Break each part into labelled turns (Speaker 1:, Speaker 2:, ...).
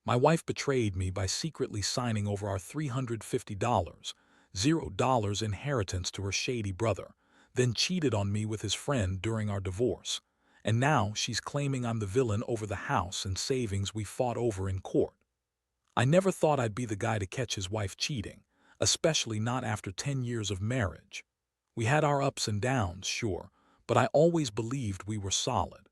Speaker 1: My wife betrayed me by secretly signing over our $350, $0 inheritance to her shady brother, then cheated on me with his friend during our divorce. And now she's claiming I'm the villain over the house and savings we fought over in court. I never thought I'd be the guy to catch his wife cheating, especially not after 10 years of marriage. We had our ups and downs, sure, but I always believed we were solid.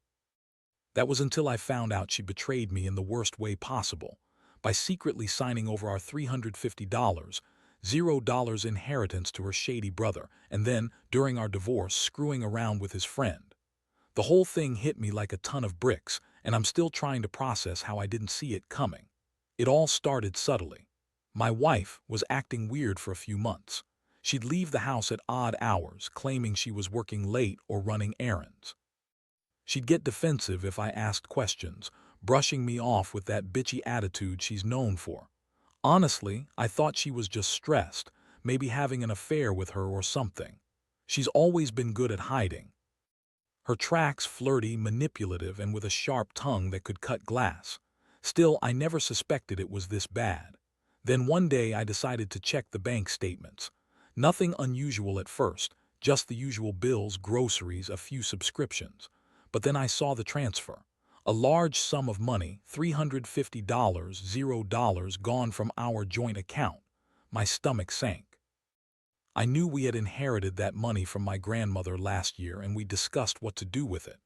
Speaker 1: That was until I found out she betrayed me in the worst way possible, by secretly signing over our $350, $0 inheritance to her shady brother, and then, during our divorce, screwing around with his friend. The whole thing hit me like a ton of bricks, and I'm still trying to process how I didn't see it coming. It all started subtly. My wife was acting weird for a few months. She'd leave the house at odd hours, claiming she was working late or running errands. She'd get defensive if I asked questions, brushing me off with that bitchy attitude she's known for. Honestly, I thought she was just stressed, maybe having an affair with her or something. She's always been good at hiding. Her tracks flirty, manipulative, and with a sharp tongue that could cut glass. Still, I never suspected it was this bad. Then one day I decided to check the bank statements. Nothing unusual at first, just the usual bills, groceries, a few subscriptions. But then I saw the transfer. A large sum of money, $350, $0 gone from our joint account. My stomach sank. I knew we had inherited that money from my grandmother last year and we discussed what to do with it.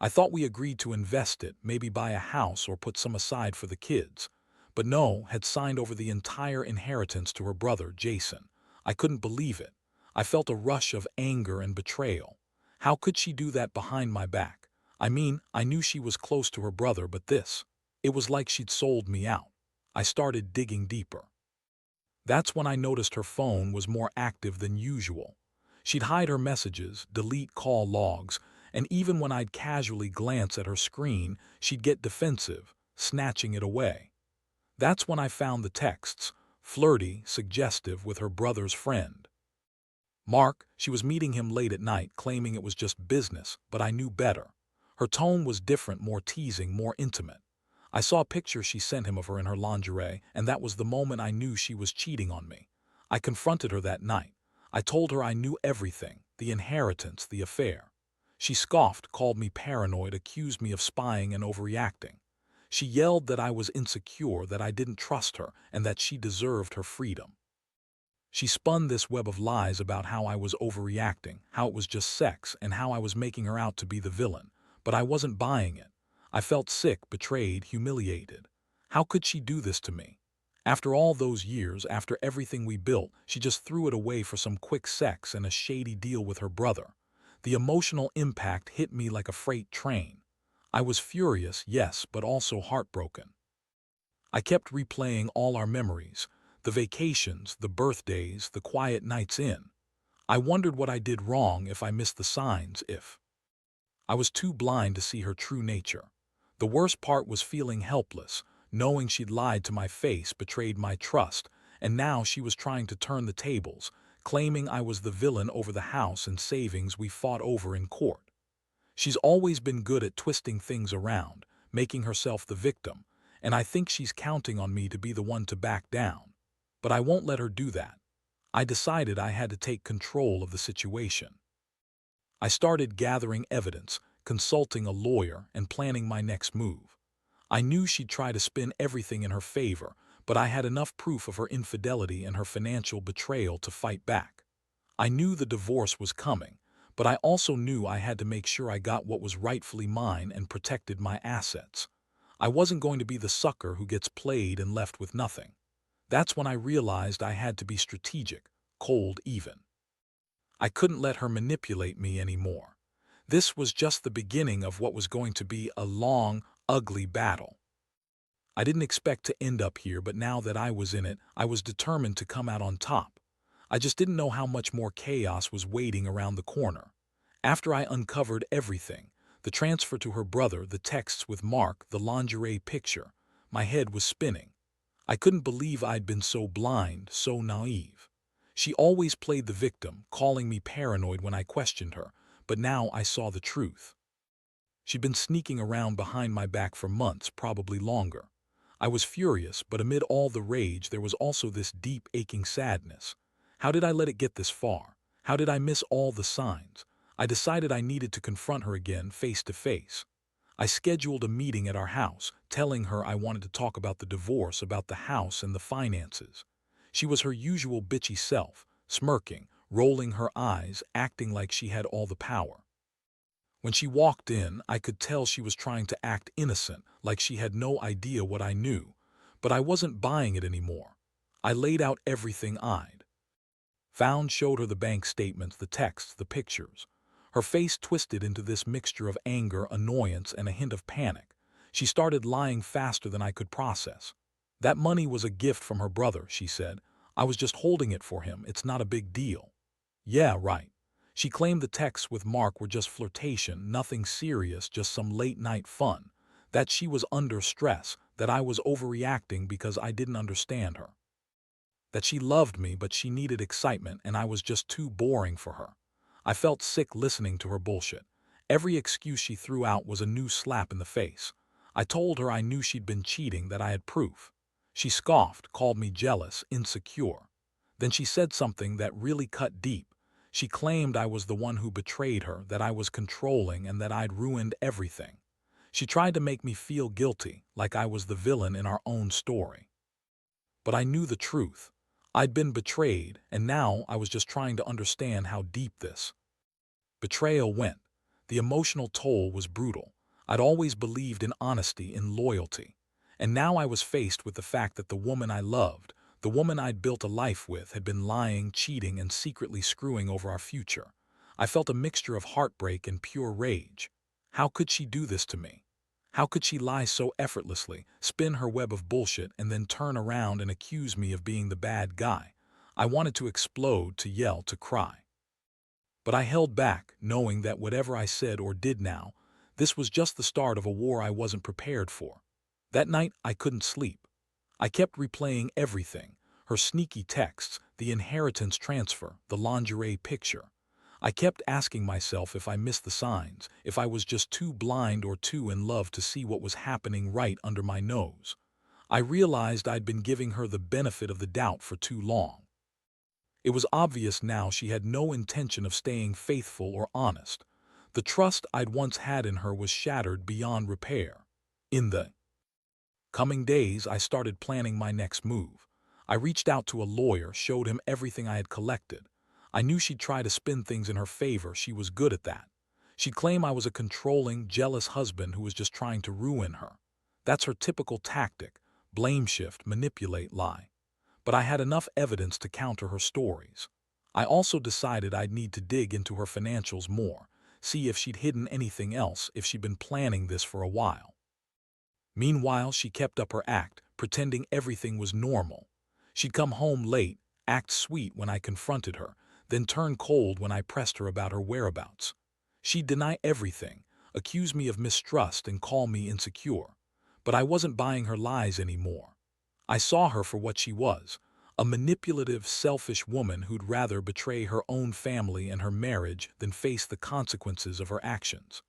Speaker 1: I thought we agreed to invest it, maybe buy a house or put some aside for the kids. But no, had signed over the entire inheritance to her brother, Jason. I couldn't believe it. I felt a rush of anger and betrayal. How could she do that behind my back? I mean, I knew she was close to her brother, but this, it was like she'd sold me out. I started digging deeper. That's when I noticed her phone was more active than usual. She'd hide her messages, delete call logs, and even when I'd casually glance at her screen, she'd get defensive, snatching it away. That's when I found the texts, flirty, suggestive, with her brother's friend. Mark. She was meeting him late at night, claiming it was just business, but I knew better. Her tone was different, more teasing, more intimate. I saw a picture she sent him of her in her lingerie, and that was the moment I knew she was cheating on me. I confronted her that night. I told her I knew everything, the inheritance, the affair. She scoffed, called me paranoid, accused me of spying and overreacting. She yelled that I was insecure, that I didn't trust her, and that she deserved her freedom. She spun this web of lies about how I was overreacting, how it was just sex, and how I was making her out to be the villain. But I wasn't buying it. I felt sick, betrayed, humiliated. How could she do this to me? After all those years, after everything we built, she just threw it away for some quick sex and a shady deal with her brother. The emotional impact hit me like a freight train. I was furious, yes, but also heartbroken. I kept replaying all our memories, the vacations, the birthdays, the quiet nights in. I wondered what I did wrong, if I missed the signs, if I was too blind to see her true nature. The worst part was feeling helpless, knowing she'd lied to my face, betrayed my trust, and now she was trying to turn the tables, claiming I was the villain over the house and savings we fought over in court. She's always been good at twisting things around, making herself the victim, and I think she's counting on me to be the one to back down. But I won't let her do that. I decided I had to take control of the situation. I started gathering evidence, consulting a lawyer, and planning my next move. I knew she'd try to spin everything in her favor, but I had enough proof of her infidelity and her financial betrayal to fight back. I knew the divorce was coming, but I also knew I had to make sure I got what was rightfully mine and protected my assets. I wasn't going to be the sucker who gets played and left with nothing. That's when I realized I had to be strategic, cold even. I couldn't let her manipulate me anymore. This was just the beginning of what was going to be a long, ugly battle. I didn't expect to end up here, but now that I was in it, I was determined to come out on top. I just didn't know how much more chaos was waiting around the corner. After I uncovered everything, the transfer to her brother, the texts with Mark, the lingerie picture, my head was spinning. I couldn't believe I'd been so blind, so naive. She always played the victim, calling me paranoid when I questioned her, but now I saw the truth. She'd been sneaking around behind my back for months, probably longer. I was furious, but amid all the rage there was also this deep, aching sadness. How did I let it get this far? How did I miss all the signs? I decided I needed to confront her again face to face. I scheduled a meeting at our house, telling her I wanted to talk about the divorce, about the house and the finances. She was her usual bitchy self, smirking, rolling her eyes, acting like she had all the power. When she walked in, I could tell she was trying to act innocent, like she had no idea what I knew. But I wasn't buying it anymore. I laid out everything I'd found, showed her the bank statements, the texts, the pictures. Her face twisted into this mixture of anger, annoyance, and a hint of panic. She started lying faster than I could process. That money was a gift from her brother, she said. I was just holding it for him. It's not a big deal. Yeah, right. She claimed the texts with Mark were just flirtation, nothing serious, just some late-night fun. That she was under stress, that I was overreacting because I didn't understand her. That she loved me, but she needed excitement and I was just too boring for her. I felt sick listening to her bullshit. Every excuse she threw out was a new slap in the face. I told her I knew she'd been cheating, that I had proof. She scoffed, called me jealous, insecure. Then she said something that really cut deep. She claimed I was the one who betrayed her, that I was controlling and that I'd ruined everything. She tried to make me feel guilty, like I was the villain in our own story. But I knew the truth. I'd been betrayed, and now I was just trying to understand how deep this betrayal went. The emotional toll was brutal. I'd always believed in honesty, in loyalty. And now I was faced with the fact that the woman I loved, the woman I'd built a life with, had been lying, cheating, and secretly screwing over our future. I felt a mixture of heartbreak and pure rage. How could she do this to me? How could she lie so effortlessly, spin her web of bullshit, and then turn around and accuse me of being the bad guy? I wanted to explode, to yell, to cry. But I held back, knowing that whatever I said or did now, this was just the start of a war I wasn't prepared for. That night, I couldn't sleep. I kept replaying everything: her sneaky texts, the inheritance transfer, the lingerie picture. I kept asking myself if I missed the signs, if I was just too blind or too in love to see what was happening right under my nose. I realized I'd been giving her the benefit of the doubt for too long. It was obvious now she had no intention of staying faithful or honest. The trust I'd once had in her was shattered beyond repair. In the coming days, I started planning my next move. I reached out to a lawyer, showed him everything I had collected. I knew she'd try to spin things in her favor. She was good at that. She'd claim I was a controlling, jealous husband who was just trying to ruin her. That's her typical tactic: blame shift, manipulate, lie. But I had enough evidence to counter her stories. I also decided I'd need to dig into her financials more, see if she'd hidden anything else, if she'd been planning this for a while. Meanwhile, she kept up her act, pretending everything was normal. She'd come home late, act sweet when I confronted her, then turn cold when I pressed her about her whereabouts. She'd deny everything, accuse me of mistrust and call me insecure. But I wasn't buying her lies anymore. I saw her for what she was: a manipulative, selfish woman who'd rather betray her own family and her marriage than face the consequences of her actions.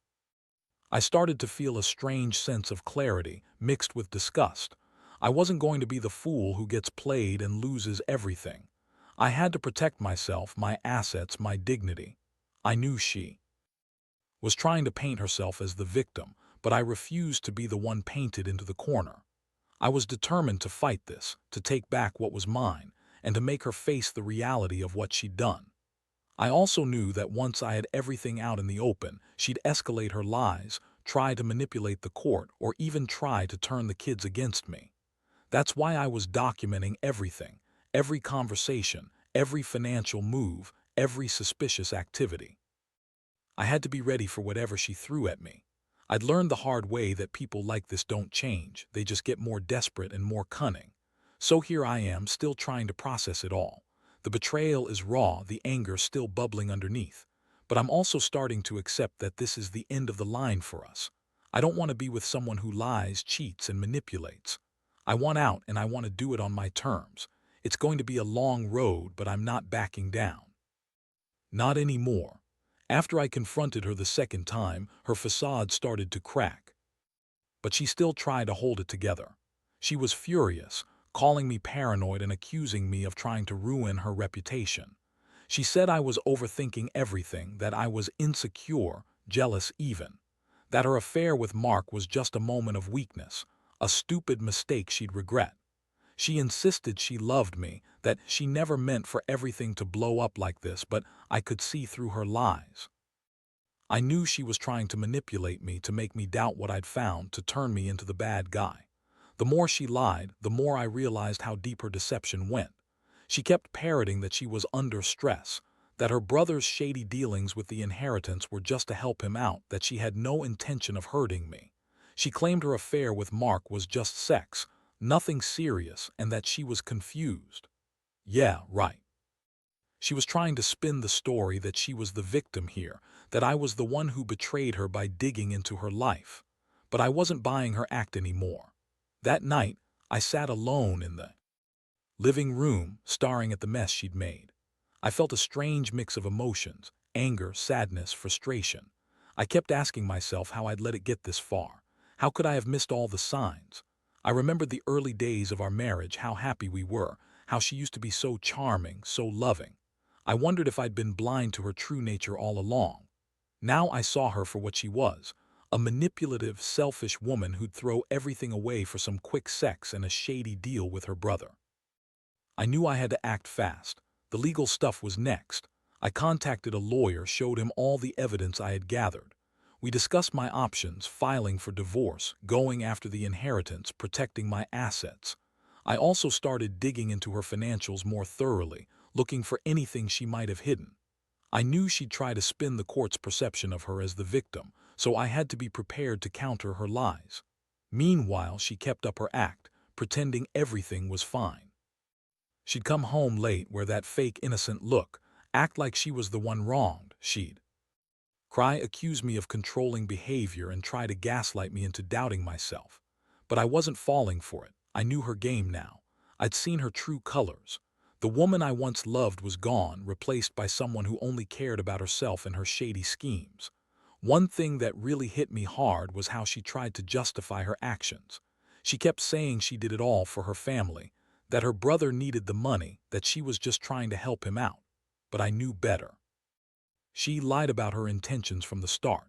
Speaker 1: I started to feel a strange sense of clarity mixed with disgust. I wasn't going to be the fool who gets played and loses everything. I had to protect myself, my assets, my dignity. I knew she was trying to paint herself as the victim, but I refused to be the one painted into the corner. I was determined to fight this, to take back what was mine, and to make her face the reality of what she'd done. I also knew that once I had everything out in the open, she'd escalate her lies, try to manipulate the court, or even try to turn the kids against me. That's why I was documenting everything: every conversation, every financial move, every suspicious activity. I had to be ready for whatever she threw at me. I'd learned the hard way that people like this don't change, they just get more desperate and more cunning. So here I am, still trying to process it all. The betrayal is raw, the anger still bubbling underneath. But I'm also starting to accept that this is the end of the line for us. I don't want to be with someone who lies, cheats, and manipulates. I want out, and I want to do it on my terms. It's going to be a long road, but I'm not backing down. Not anymore. After I confronted her the second time, her facade started to crack. But she still tried to hold it together. She was furious, calling me paranoid and accusing me of trying to ruin her reputation. She said I was overthinking everything, that I was insecure, jealous even, that her affair with Mark was just a moment of weakness, a stupid mistake she'd regret. She insisted she loved me, that she never meant for everything to blow up like this, but I could see through her lies. I knew she was trying to manipulate me, to make me doubt what I'd found, to turn me into the bad guy. The more she lied, the more I realized how deep her deception went. She kept parroting that she was under stress, that her brother's shady dealings with the inheritance were just to help him out, that she had no intention of hurting me. She claimed her affair with Mark was just sex, nothing serious, and that she was confused. Yeah, right. She was trying to spin the story that she was the victim here, that I was the one who betrayed her by digging into her life. But I wasn't buying her act anymore. That night, I sat alone in the living room, staring at the mess she'd made. I felt a strange mix of emotions: anger, sadness, frustration. I kept asking myself how I'd let it get this far. How could I have missed all the signs? I remembered the early days of our marriage, how happy we were, how she used to be so charming, so loving. I wondered if I'd been blind to her true nature all along. Now I saw her for what she was, a manipulative, selfish woman who'd throw everything away for some quick sex and a shady deal with her brother. I knew I had to act fast. The legal stuff was next. I contacted a lawyer, showed him all the evidence I had gathered. We discussed my options: filing for divorce, going after the inheritance, protecting my assets. I also started digging into her financials more thoroughly, looking for anything she might have hidden. I knew she'd try to spin the court's perception of her as the victim, so I had to be prepared to counter her lies. Meanwhile, she kept up her act, pretending everything was fine. She'd come home late, wear that fake innocent look, act like she was the one wronged. She'd cry, accuse me of controlling behavior, and try to gaslight me into doubting myself. But I wasn't falling for it. I knew her game now. I'd seen her true colors. The woman I once loved was gone, replaced by someone who only cared about herself and her shady schemes. One thing that really hit me hard was how she tried to justify her actions. She kept saying she did it all for her family, that her brother needed the money, that she was just trying to help him out. But I knew better. She lied about her intentions from the start.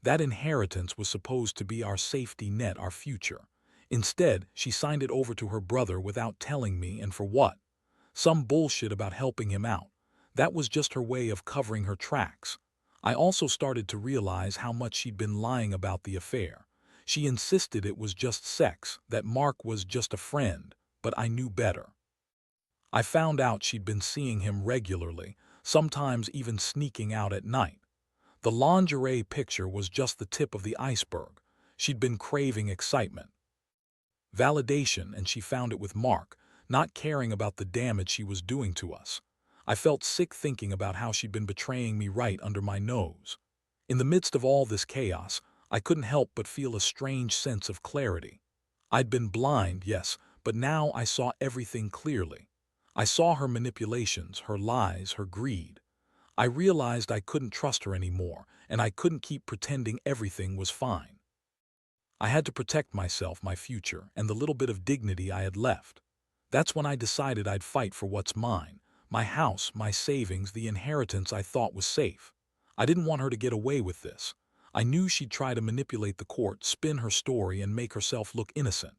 Speaker 1: That inheritance was supposed to be our safety net, our future. Instead, she signed it over to her brother without telling me, and for what? Some bullshit about helping him out. That was just her way of covering her tracks. I also started to realize how much she'd been lying about the affair. She insisted it was just sex, that Mark was just a friend, but I knew better. I found out she'd been seeing him regularly, sometimes even sneaking out at night. The lingerie picture was just the tip of the iceberg. She'd been craving excitement, validation, and she found it with Mark, not caring about the damage she was doing to us. I felt sick thinking about how she'd been betraying me right under my nose. In the midst of all this chaos, I couldn't help but feel a strange sense of clarity. I'd been blind, yes, but now I saw everything clearly. I saw her manipulations, her lies, her greed. I realized I couldn't trust her anymore, and I couldn't keep pretending everything was fine. I had to protect myself, my future, and the little bit of dignity I had left. That's when I decided I'd fight for what's mine: my house, my savings, the inheritance I thought was safe. I didn't want her to get away with this. I knew she'd try to manipulate the court, spin her story, and make herself look innocent.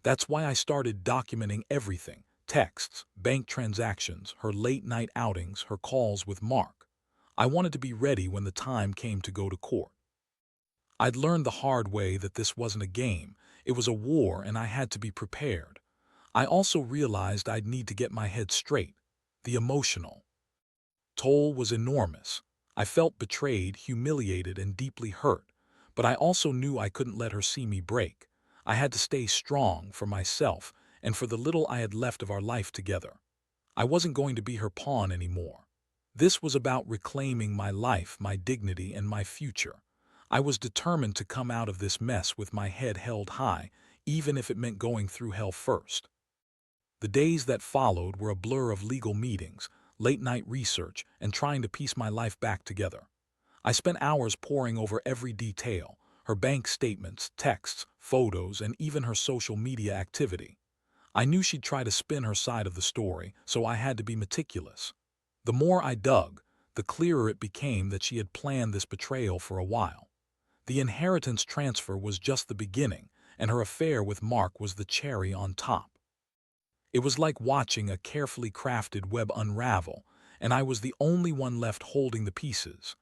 Speaker 1: That's why I started documenting everything: texts, bank transactions, her late-night outings, her calls with Mark. I wanted to be ready when the time came to go to court. I'd learned the hard way that this wasn't a game, it was a war, and I had to be prepared. I also realized I'd need to get my head straight. The emotional toll was enormous. I felt betrayed, humiliated, and deeply hurt, but I also knew I couldn't let her see me break. I had to stay strong for myself and for the little I had left of our life together. I wasn't going to be her pawn anymore. This was about reclaiming my life, my dignity, and my future. I was determined to come out of this mess with my head held high, even if it meant going through hell first. The days that followed were a blur of legal meetings, late-night research, and trying to piece my life back together. I spent hours poring over every detail, her bank statements, texts, photos, and even her social media activity. I knew she'd try to spin her side of the story, so I had to be meticulous. The more I dug, the clearer it became that she had planned this betrayal for a while. The inheritance transfer was just the beginning, and her affair with Mark was the cherry on top. It was like watching a carefully crafted web unravel, and I was the only one left holding the pieces.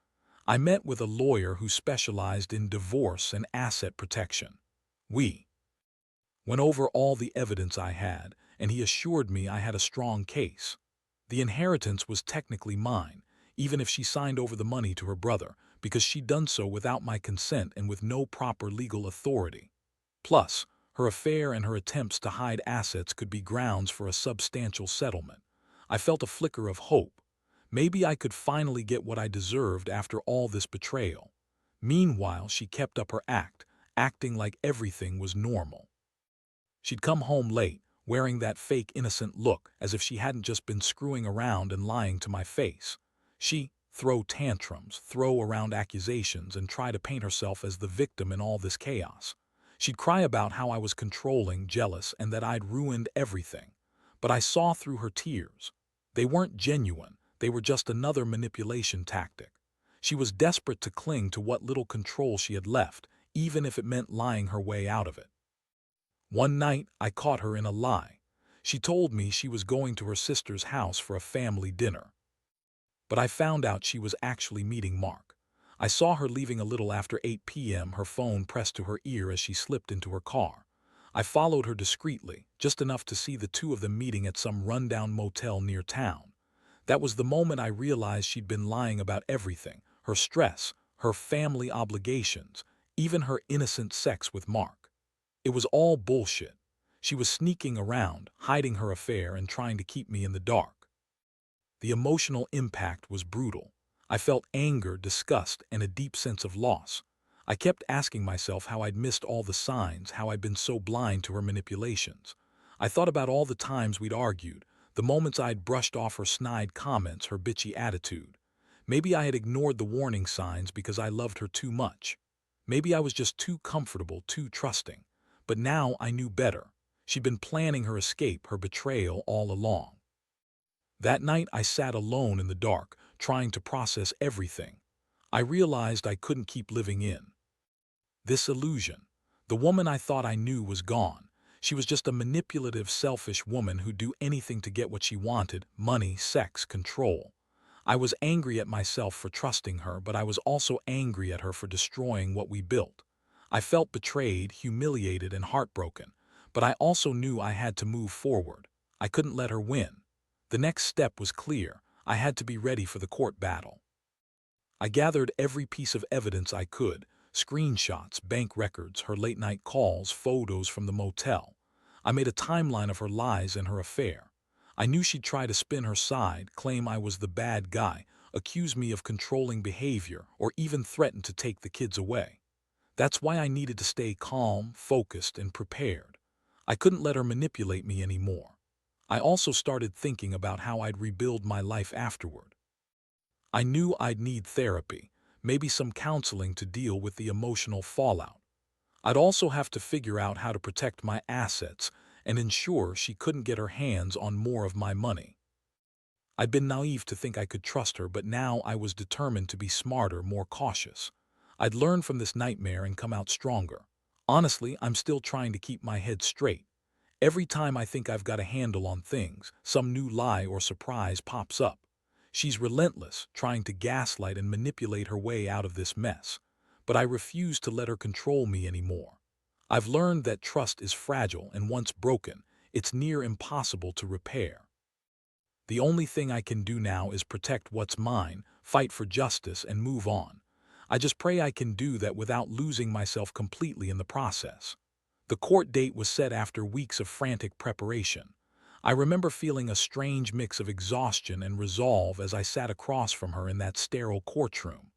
Speaker 1: I met with a lawyer who specialized in divorce and asset protection. We went over all the evidence I had, and he assured me I had a strong case. The inheritance was technically mine, even if she signed over the money to her brother, because she'd done so without my consent and with no proper legal authority. Plus, her affair and her attempts to hide assets could be grounds for a substantial settlement. I felt a flicker of hope. Maybe I could finally get what I deserved after all this betrayal. Meanwhile, she kept up her act, acting like everything was normal. She'd come home late, wearing that fake innocent look, as if she hadn't just been screwing around and lying to my face. She throw tantrums, throw around accusations, and try to paint herself as the victim in all this chaos. She'd cry about how I was controlling, jealous, and that I'd ruined everything. But I saw through her tears. They weren't genuine, they were just another manipulation tactic. She was desperate to cling to what little control she had left, even if it meant lying her way out of it. One night, I caught her in a lie. She told me she was going to her sister's house for a family dinner. But I found out she was actually meeting Mark. I saw her leaving a little after 8 p.m., her phone pressed to her ear as she slipped into her car. I followed her discreetly, just enough to see the two of them meeting at some rundown motel near town. That was the moment I realized she'd been lying about everything: her stress, her family obligations, even her innocent sex with Mark. It was all bullshit. She was sneaking around, hiding her affair, and trying to keep me in the dark. The emotional impact was brutal. I felt anger, disgust, and a deep sense of loss. I kept asking myself how I'd missed all the signs, how I'd been so blind to her manipulations. I thought about all the times we'd argued, the moments I'd brushed off her snide comments, her bitchy attitude. Maybe I had ignored the warning signs because I loved her too much. Maybe I was just too comfortable, too trusting. But now I knew better. She'd been planning her escape, her betrayal all along. That night I sat alone in the dark, trying to process everything. I realized I couldn't keep living in this illusion. The woman I thought I knew was gone. She was just a manipulative, selfish woman who'd do anything to get what she wanted: money, sex, control. I was angry at myself for trusting her, but I was also angry at her for destroying what we built. I felt betrayed, humiliated, and heartbroken, but I also knew I had to move forward. I couldn't let her win. The next step was clear. I had to be ready for the court battle. I gathered every piece of evidence I could: screenshots, bank records, her late-night calls, photos from the motel. I made a timeline of her lies and her affair. I knew she'd try to spin her side, claim I was the bad guy, accuse me of controlling behavior, or even threaten to take the kids away. That's why I needed to stay calm, focused, and prepared. I couldn't let her manipulate me anymore. I also started thinking about how I'd rebuild my life afterward. I knew I'd need therapy, maybe some counseling to deal with the emotional fallout. I'd also have to figure out how to protect my assets and ensure she couldn't get her hands on more of my money. I'd been naive to think I could trust her, but now I was determined to be smarter, more cautious. I'd learn from this nightmare and come out stronger. Honestly, I'm still trying to keep my head straight. Every time I think I've got a handle on things, some new lie or surprise pops up. She's relentless, trying to gaslight and manipulate her way out of this mess. But I refuse to let her control me anymore. I've learned that trust is fragile, and once broken, it's near impossible to repair. The only thing I can do now is protect what's mine, fight for justice, and move on. I just pray I can do that without losing myself completely in the process. The court date was set after weeks of frantic preparation. I remember feeling a strange mix of exhaustion and resolve as I sat across from her in that sterile courtroom.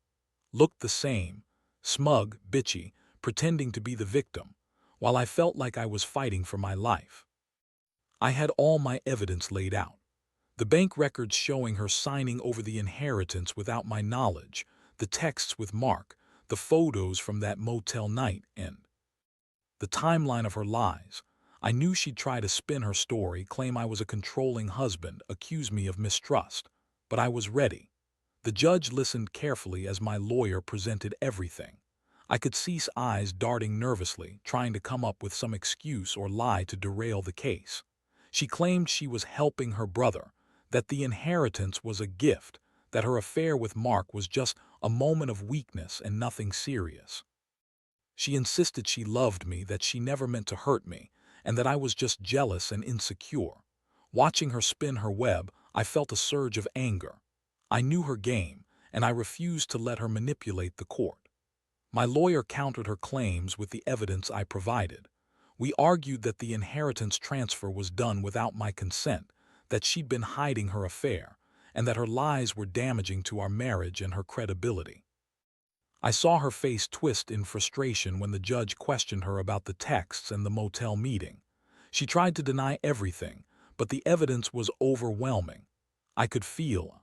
Speaker 1: Looked the same, smug, bitchy, pretending to be the victim, while I felt like I was fighting for my life. I had all my evidence laid out. The bank records showing her signing over the inheritance without my knowledge, the texts with Mark, the photos from that motel night, and the timeline of her lies. I knew she'd try to spin her story, claim I was a controlling husband, accuse me of mistrust. But I was ready. The judge listened carefully as my lawyer presented everything. I could see his eyes darting nervously, trying to come up with some excuse or lie to derail the case. She claimed she was helping her brother, that the inheritance was a gift, that her affair with Mark was just a moment of weakness and nothing serious. She insisted she loved me, that she never meant to hurt me, and that I was just jealous and insecure. Watching her spin her web, I felt a surge of anger. I knew her game, and I refused to let her manipulate the court. My lawyer countered her claims with the evidence I provided. We argued that the inheritance transfer was done without my consent, that she'd been hiding her affair, and that her lies were damaging to our marriage and her credibility. I saw her face twist in frustration when the judge questioned her about the texts and the motel meeting. She tried to deny everything, but the evidence was overwhelming. I could feel a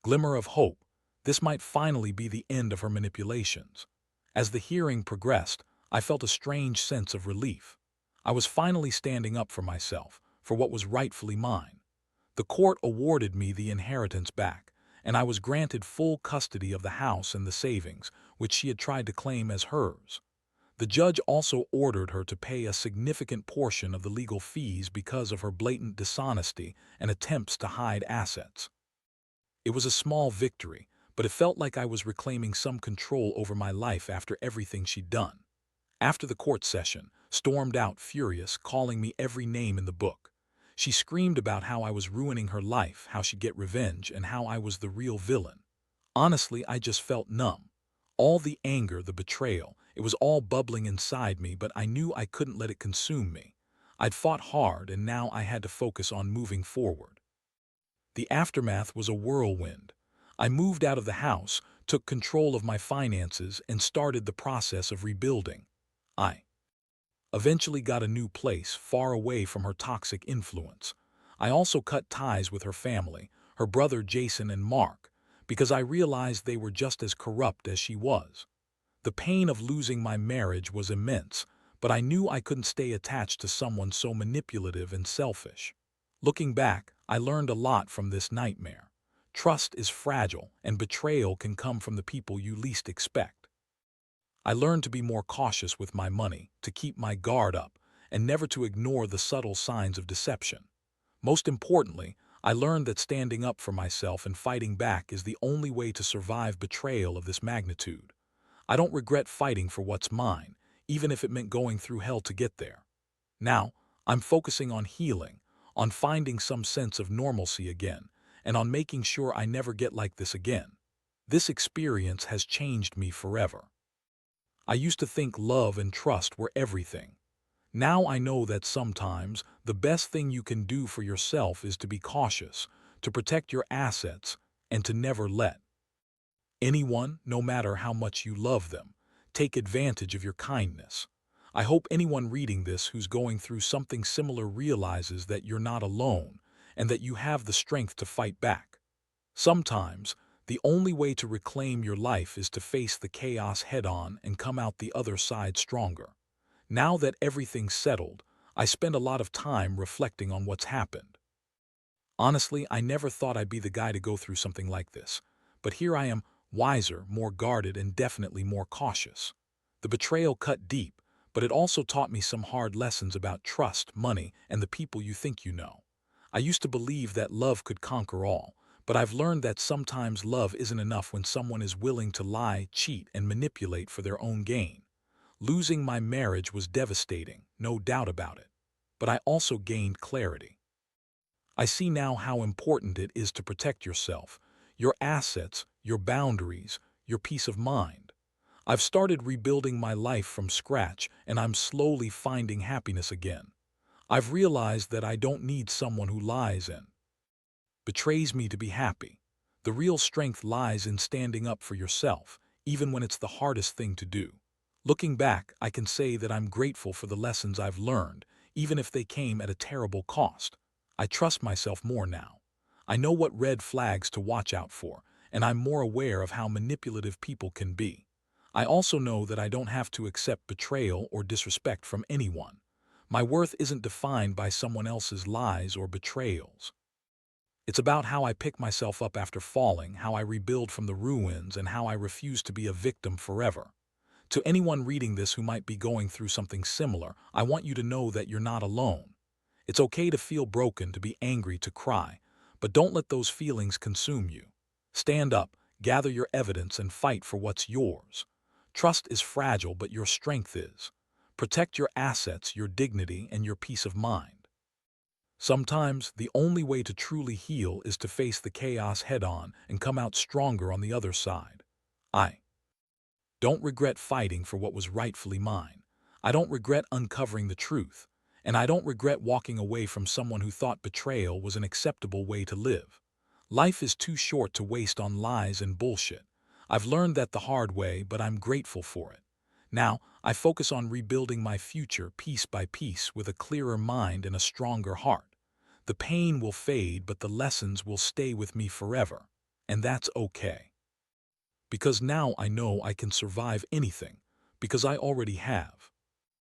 Speaker 1: glimmer of hope. This might finally be the end of her manipulations. As the hearing progressed, I felt a strange sense of relief. I was finally standing up for myself, for what was rightfully mine. The court awarded me the inheritance back, and I was granted full custody of the house and the savings, which she had tried to claim as hers. The judge also ordered her to pay a significant portion of the legal fees because of her blatant dishonesty and attempts to hide assets. It was a small victory, but it felt like I was reclaiming some control over my life after everything she'd done. After the court session, stormed out furious, calling me every name in the book. She screamed about how I was ruining her life, how she'd get revenge, and how I was the real villain. Honestly, I just felt numb. All the anger, the betrayal, it was all bubbling inside me, but I knew I couldn't let it consume me. I'd fought hard, and now I had to focus on moving forward. The aftermath was a whirlwind. I moved out of the house, took control of my finances, and started the process of rebuilding. I eventually got a new place far away from her toxic influence. I also cut ties with her family, her brother Jason and Mark, because I realized they were just as corrupt as she was. The pain of losing my marriage was immense, but I knew I couldn't stay attached to someone so manipulative and selfish. Looking back, I learned a lot from this nightmare. Trust is fragile, and betrayal can come from the people you least expect. I learned to be more cautious with my money, to keep my guard up, and never to ignore the subtle signs of deception. Most importantly, I learned that standing up for myself and fighting back is the only way to survive betrayal of this magnitude. I don't regret fighting for what's mine, even if it meant going through hell to get there. Now, I'm focusing on healing, on finding some sense of normalcy again, and on making sure I never get like this again. This experience has changed me forever. I used to think love and trust were everything. Now I know that sometimes the best thing you can do for yourself is to be cautious, to protect your assets, and to never let anyone, no matter how much you love them, take advantage of your kindness. I hope anyone reading this who's going through something similar realizes that you're not alone and that you have the strength to fight back. Sometimes, the only way to reclaim your life is to face the chaos head-on and come out the other side stronger. Now that everything's settled, I spend a lot of time reflecting on what's happened. Honestly, I never thought I'd be the guy to go through something like this, but here I am, wiser, more guarded, and definitely more cautious. The betrayal cut deep, but it also taught me some hard lessons about trust, money, and the people you think you know. I used to believe that love could conquer all, but I've learned that sometimes love isn't enough when someone is willing to lie, cheat, and manipulate for their own gain. Losing my marriage was devastating, no doubt about it, but I also gained clarity. I see now how important it is to protect yourself, your assets, your boundaries, your peace of mind. I've started rebuilding my life from scratch, and I'm slowly finding happiness again. I've realized that I don't need someone who lies and betrays me to be happy. The real strength lies in standing up for yourself, even when it's the hardest thing to do. Looking back, I can say that I'm grateful for the lessons I've learned, even if they came at a terrible cost. I trust myself more now. I know what red flags to watch out for, and I'm more aware of how manipulative people can be. I also know that I don't have to accept betrayal or disrespect from anyone. My worth isn't defined by someone else's lies or betrayals. It's about how I pick myself up after falling, how I rebuild from the ruins, and how I refuse to be a victim forever. To anyone reading this who might be going through something similar, I want you to know that you're not alone. It's okay to feel broken, to be angry, to cry, but don't let those feelings consume you. Stand up, gather your evidence, and fight for what's yours. Trust is fragile, but your strength is. Protect your assets, your dignity, and your peace of mind. Sometimes, the only way to truly heal is to face the chaos head-on and come out stronger on the other side. I don't regret fighting for what was rightfully mine. I don't regret uncovering the truth. And I don't regret walking away from someone who thought betrayal was an acceptable way to live. Life is too short to waste on lies and bullshit. I've learned that the hard way, but I'm grateful for it. Now, I focus on rebuilding my future piece by piece with a clearer mind and a stronger heart. The pain will fade, but the lessons will stay with me forever. And that's okay. Because now I know I can survive anything, because I already have.